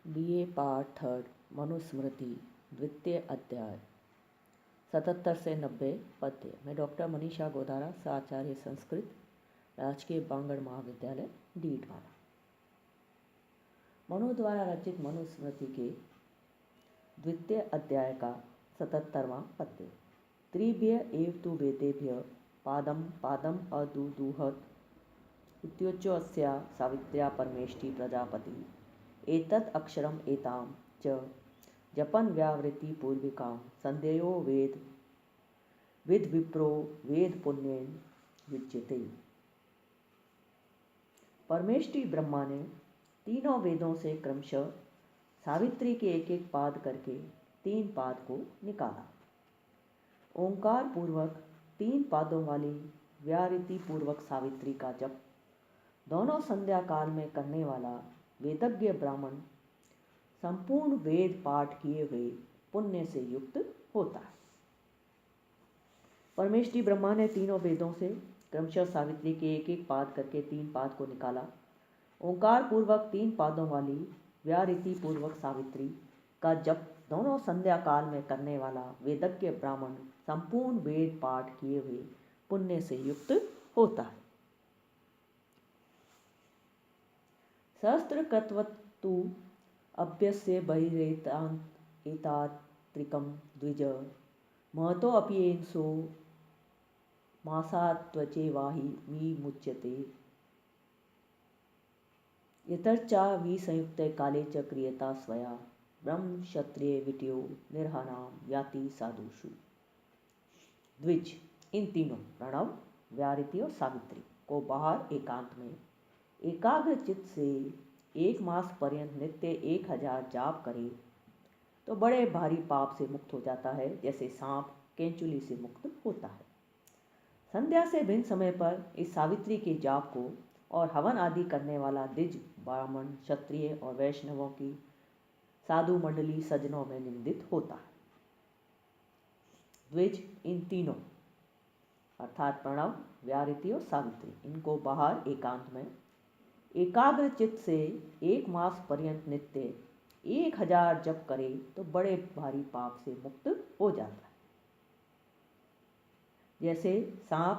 BA part third Manusmriti द्वितीय अध्याय 77 से 90 पद्य। मैं डॉक्टर मनीषा गोदारा, आचार्य संस्कृत, राजकीय बांगड़ महाविद्यालय डीडवाना। मनु द्वारा रचित मनुस्मृति के द्वितीय अध्याय का 77वां पद्य। त्रिभ्य एव तु वेदेभ्य पादम पादम अदुदुहत इत्योच्च अस्या सावित्र्या परमेष्टि प्रजापति एतत् अक्षरम एतां च जपन व्यावृत्ति पूर्विकां संदेयो वेद विद विप्रो वेद पुण्येन विच्यते। परमेष्टि ब्रह्मा ने तीनों वेदों से क्रमशः सावित्री के एक एक पाद करके 3 पाद को निकाला। ओंकार पूर्वक 3 पादों वाली व्याहृति पूर्वक सावित्री का जप दोनों संध्या काल में करने वाला वेदज्ञ ब्राह्मण संपूर्ण वेद पाठ किए हुए पुण्य से युक्त होता है। परमेष्टि ब्रह्मा ने तीनों वेदों से क्रमशः सावित्री के एक एक पाद करके 3 पाद को निकाला। ओंकार पूर्वक 3 पादों वाली व्याहृति पूर्वक सावित्री का जप दोनों संध्या काल में करने वाला वेदज्ञ ब्राह्मण संपूर्ण वेद पाठ किए हुए पुण्य से युक्त होता है। सहस्त्रकृतवत्तु अभ्यस्य बहिरेतात्रिकं द्विज महतो अपियेनसो मासात्वचेवाहि विमुच्यते यतर्चा विसंयुक्ते काले च क्रियता स्वया ब्रह्म क्षत्रिय विटयो निर्हानाम याति साधुषु। द्विज इन तीनों प्रणव, व्याहृति और सावित्री को बाहर एकांत में एकाग्र चित्त से 1 मास पर्यंत नित्य 1000 जाप करे तो बड़े भारी पाप से मुक्त हो जाता है, जैसे सांप केंचुली से मुक्त होता है। संध्या से भिन्न समय पर इस सावित्री के जाप को और हवन आदि करने वाला द्विज ब्राह्मण, क्षत्रिय और वैष्णवों की साधु मंडली सज्जनों में निंदित होता है। द्विज इन तीनों अर्थात प्रणव, व्याहृति और सावित्री इनको बाहर एकांत में एकाग्र चित्त से 1 मास पर्यंत नित्य 1000 जप करे तो बड़े भारी पाप से मुक्त हो जाता है, जैसे सांप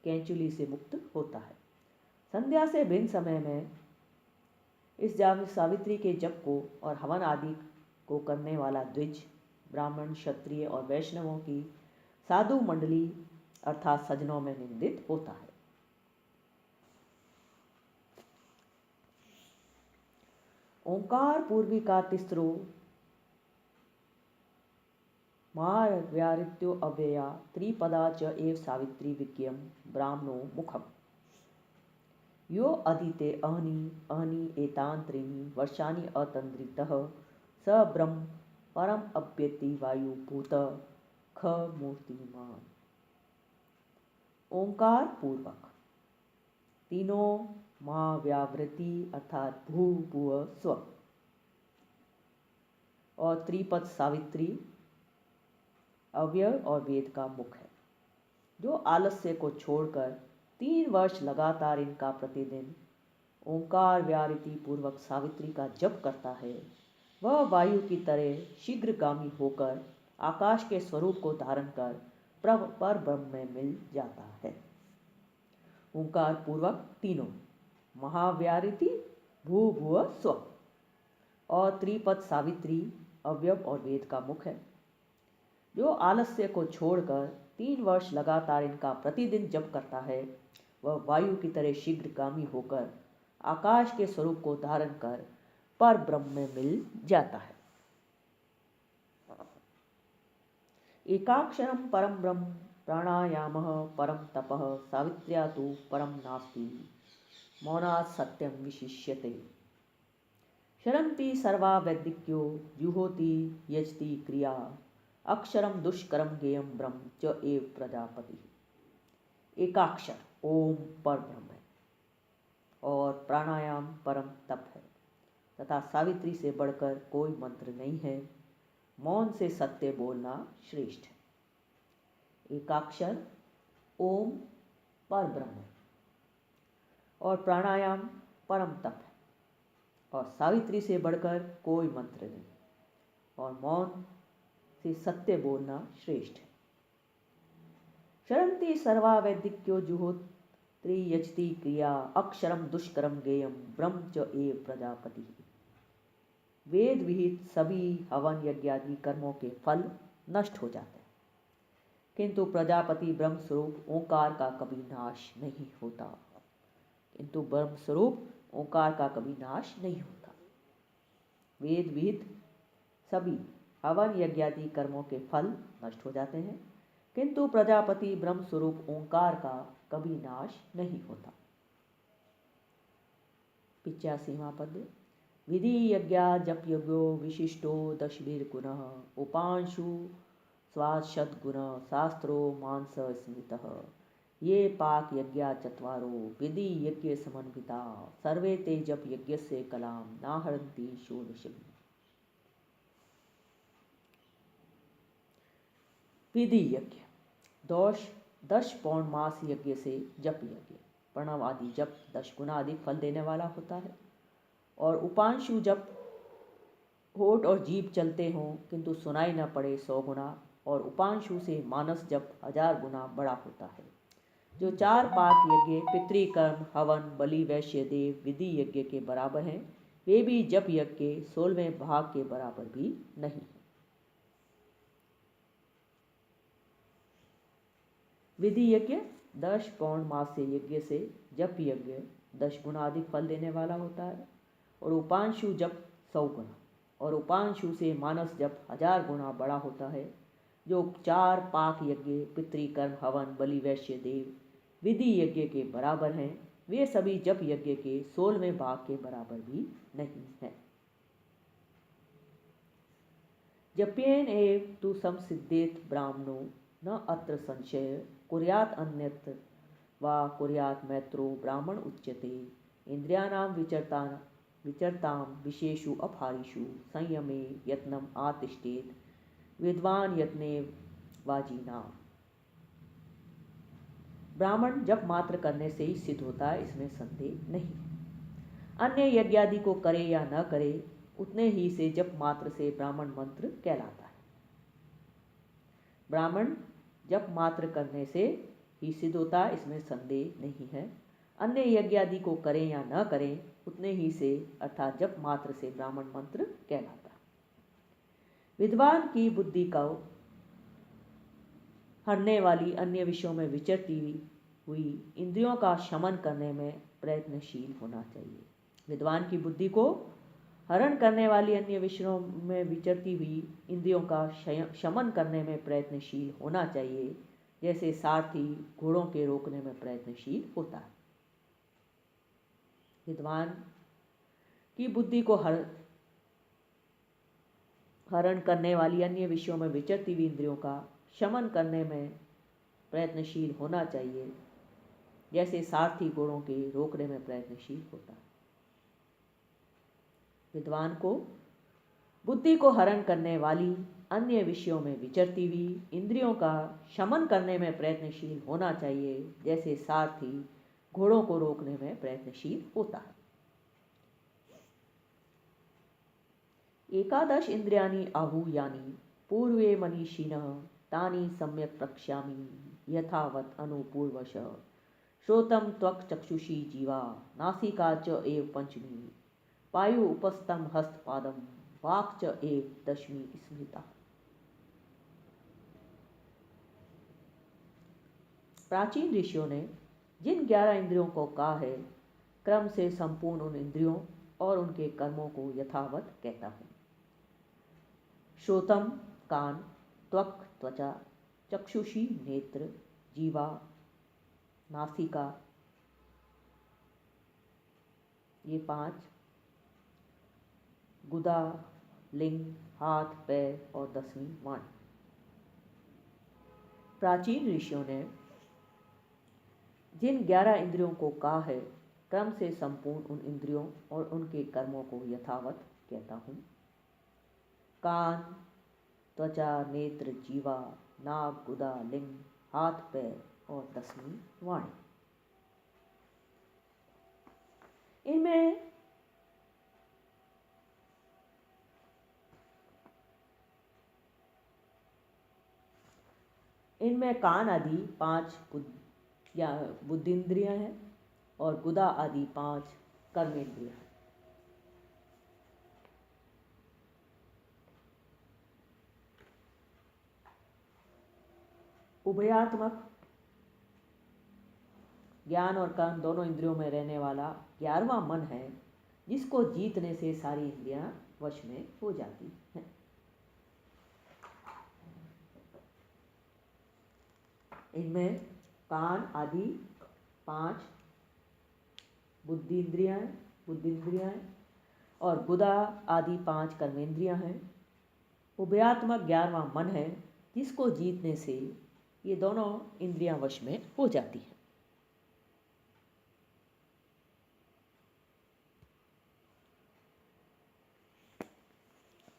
केंचुली से मुक्त होता है। संध्या से भिन्न समय में इस सावित्री के जप को और हवन आदि को करने वाला द्विज ब्राह्मण, क्षत्रिय और वैष्णवों की साधु मंडली अर्थात सज्जनों में निंदित होता है। ओंकार पूर्वी का तिस्रो व्याहृत्यो अव्यया त्रिपदा च एव सावित्री विज्ञम ब्राह्मणो मुखम यो अदिते अहनि अहनि एतान त्रीणि वर्षाणि अतंद्रितः स ब्रह्म परम अप्येति वायु भूत ख मूर्तिमान। ओंकार पूर्वक तीनों महाव्यावृत्ति अर्थात भू भुव स्व और त्रिपद सावित्री अव्यय और वेद का मुख है, जो आलस्य को छोड़कर 3 वर्ष लगातार इनका प्रतिदिन ओंकार व्याहृति पूर्वक सावित्री का जप करता है, वह वायु की तरह शीघ्रगामी होकर आकाश के स्वरूप को धारण कर पर ब्रह्म में मिल जाता है। ओंकार पूर्वक तीनों महाव्याहृति भू भुव स्व और त्रिपद सावित्री अव्यव और वेद का मुख है, जो आलस्य को छोड़कर 3 वर्ष लगातार इनका प्रतिदिन जप करता है, वह वायु की तरह शीघ्रगामी होकर आकाश के स्वरूप को धारण कर पर ब्रह्म में मिल जाता है। एकाक्षरम परम ब्रह्म प्राणायामः परम तपः सावित्र्या तु परम नास्ति मौनात् सत्यम विशिष्यते शरन्ति सर्वा वैदिक्यो जुहोति यजति क्रिया अक्षरम दुष्करम गेयम ब्रह्म च एव प्रजापति। एकाक्षर ओम पर ब्रह्म है और प्राणायाम परम तप है तथा सावित्री से बढ़कर कोई मंत्र नहीं है। मौन से सत्य बोलना श्रेष्ठ है। एकाक्षर ओम पर ब्रह्म है और प्राणायाम परम तप है और सावित्री से बढ़कर कोई मंत्र नहीं, और मौन से सत्य बोलना श्रेष्ठ है। शरन्ति सर्वा वैदिक्यो जुहोत्री यजति क्रिया अक्षरम दुष्करम गेयम ब्रह्म च एव प्रजापति। वेद विहित सभी हवन यज्ञ आदि कर्मों के फल नष्ट हो जाते हैं, किंतु प्रजापति ब्रह्म स्वरूप ओंकार का कभी नाश नहीं होता। किंतु ब्रह्म स्वरूप ओंकार का कभी नाश नहीं होता। वेद विहित सभी हवन यज्ञादि कर्मों के फल नष्ट हो जाते हैं, किंतु प्रजापति ब्रह्म स्वरूप ओंकार का कभी नाश नहीं होता। 85वां पद। विधि यज्ञा जप यज्ञो विशिष्टो दशभिर्गुणः उपांशु स्वाशद्गुण शास्त्रो मांस स्मृतः ये पाक यज्ञा चत्वारो विधि यज्ञ समन्विता सर्वे ते जप यज्ञस्य कलाम नाहरन्ति षोडशमी। विधि यज्ञ 10 पौर्णमास यज्ञ से जप यज्ञ प्रणव आदि जप 10 गुना अधिक फल देने वाला होता है, और उपांशु जप होठ और जीभ चलते हों किंतु सुनाई न पड़े 100 गुना, और उपांशु से मानस जप 1000 गुना बड़ा होता है। जो 4 पाक यज्ञ पितृकर्म हवन बलि वैश्य देव विधि यज्ञ के बराबर हैं, वे भी जप यज्ञ के 16वें भाग के बराबर भी नहीं। विधि यज्ञ 10 पौर्णमास्य यज्ञ से जप यज्ञ 10 गुना अधिक फल देने वाला होता है, और उपांशु जप 100 गुना, और उपांशु से मानस जप 1000 गुना बड़ा होता है। जो 4 पाक यज्ञ पितृकर्म हवन बलि वैश्य देव विधि यज्ञ के बराबर हैं, वे सभी जप यज्ञ के 16वें भाग के बराबर भी नहीं हैं। जप्येन एव तु संसिद्धेत ब्राह्मणो न अत्र संशय कुर्यात् अन्यत्र वा कुर्यात् मैत्रो ब्राह्मण उच्यते। इंद्रियाणां विचरतां विशेषु अपहारिषु संयमे यत्नम आतिष्ठेत विद्वान यत्ने वाजीना। ब्राह्मण जप मात्र करने से ही सिद्ध होता है, इसमें संदेह नहीं है। अन्य यज्ञादि को करे या न करे उतने ही से जप मात्र से ब्राह्मण मंत्र कहलाता है। ब्राह्मण जप मात्र करने से ही सिद्ध होता है, इसमें संदेह नहीं है। अन्य यज्ञादि को करें या न करें उतने ही से अर्थात जप मात्र से ब्राह्मण मंत्र कहलाता है। विद्वान की बुद्धि को हरने वाली अन्य विषयों में विचरती हुई इंद्रियों का शमन करने में प्रयत्नशील होना चाहिए। विद्वान की बुद्धि को हरण करने वाली अन्य विषयों में विचरती हुई इंद्रियों का शमन करने में प्रयत्नशील होना चाहिए, जैसे सारथी घोड़ों के रोकने में प्रयत्नशील होता है। विद्वान की बुद्धि को हरण करने वाली अन्य विषयों में विचरती हुई इंद्रियों का शमन करने में प्रयत्नशील होना चाहिए, जैसे सारथी घोड़ों के रोकने में प्रयत्नशील होता है। विद्वान को बुद्धि को हरण करने वाली अन्य विषयों में विचरती हुई इंद्रियों का शमन करने में प्रयत्नशील होना चाहिए, जैसे सारथी घोड़ों को रोकने में प्रयत्नशील होता है। 11 इंद्रियाणि आहूयानि पूर्वे मनीषिणः तानि सम्यक् प्रक्ष्यामि यथावत् अनुपूर्वश। श्रोत्रं त्वक् चक्षुषी जीवा नासिका च एव पंचमी पायु उपस्थं हस्तपादं वाक् च एव दशमी स्मृता। प्राचीन ऋषियों ने जिन 11 इंद्रियों को कहा है, क्रम से संपूर्ण उन इंद्रियों और उनके कर्मों को यथावत कहता हूँ। श्रोत्रम कान, त्वक त्वचा, चक्षुषी नेत्र, जीवा नासिका, ये 5, गुदा लिंग हाथ पैर और 10वीं वाणी। प्राचीन ऋषियों ने जिन 11 इंद्रियों को कहा है, क्रम से संपूर्ण उन इंद्रियों और उनके कर्मों को यथावत कहता हूँ। कान, त्वचा, नेत्र, जीवा, नाक, गुदा, लिंग, हाथ पैर और 10वीं वाणी। इनमें इनमें कान आदि 5 या बुद्धिंद्रियां हैं और गुदा आदि 5 कर्मेंद्रियां हैं। उभयात्मक ज्ञान और कर्म दोनों इंद्रियों में रहने वाला 11वां मन है, जिसको जीतने से सारी इंद्रियां वश में हो जाती हैं। इनमें कान आदि 5 बुद्धिंद्रियां हैं और गुदा आदि 5 कर्मेंद्रियां हैं। उभयात्मक 11वां मन है, जिसको जीतने से ये दोनों इंद्रियां वश में हो जाती हैं।